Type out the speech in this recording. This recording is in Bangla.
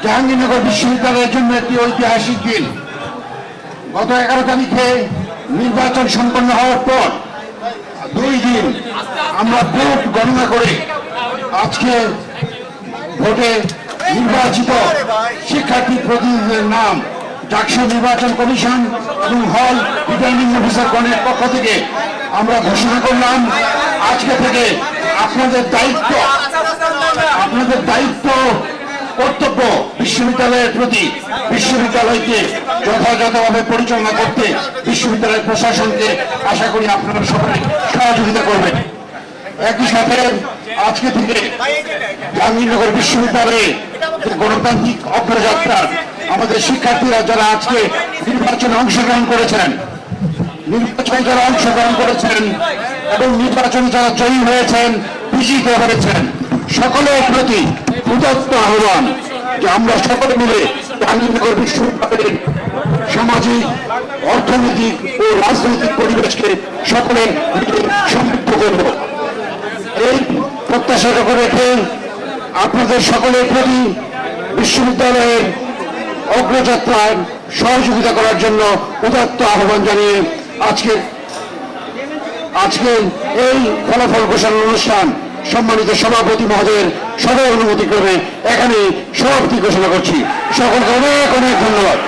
জাহাঙ্গীরনগর বিশ্ববিদ্যালয়ের জন্য একটি ঐতিহাসিক দিন। গত 11 তারিখে নির্বাচন সম্পন্ন হওয়ার পর 2 দিন আমরা ভোট গণনা করে আজকে ভোটে নির্বাচিত শিক্ষার্থী প্রতিনিধিদের নাম ডাকসু নির্বাচন কমিশন এবং হল রিটার্নিং অফিসারগণের পক্ষ থেকে আমরা ঘোষণা করলাম। আজকে থেকে আপনাদের দায়িত্ব কর্তব্য বিশ্ববিদ্যালয়ের প্রতি, বিশ্ববিদ্যালয়কে যথাযথভাবে পরিচালনা করতে বিশ্ববিদ্যালয়ের প্রশাসনকে আশা করি আপনারা সবাই সহযোগিতা করবেন। একই সাথে আজকে থেকে জাহাঙ্গীরনগর বিশ্ববিদ্যালয়ে গণতান্ত্রিক অগ্রযাত্রা আমাদের শিক্ষার্থীরা যারা আজকে নির্বাচনে অংশগ্রহণ করেছেন এবং নির্বাচনে যারা জয়ী হয়েছেন, বিজিত হয়েছেন, সকলের প্রতি উদাত্ত আহ্বান যে আমরা সকলে মিলে জাহাঙ্গীরনগর বিশ্ববিদ্যালয়ের সামাজিক, অর্থনৈতিক ও রাজনৈতিক পরিবেশকে সকলে সমৃদ্ধ করব। এই প্রত্যাশা রেখে আপনাদের সকলের প্রতি বিশ্ববিদ্যালয়ের অগ্রযাত্রায় সহযোগিতা করার জন্য উদাত্ত আহ্বান জানিয়ে আজকে এই ফলাফল ঘোষণা অনুষ্ঠান সম্মানিত সভাপতি মহোদয়ের সদয় অনুমতি ক্রমে এখানে সমাপ্তি ঘোষণা করছি। সকলকে অনেক অনেক ধন্যবাদ।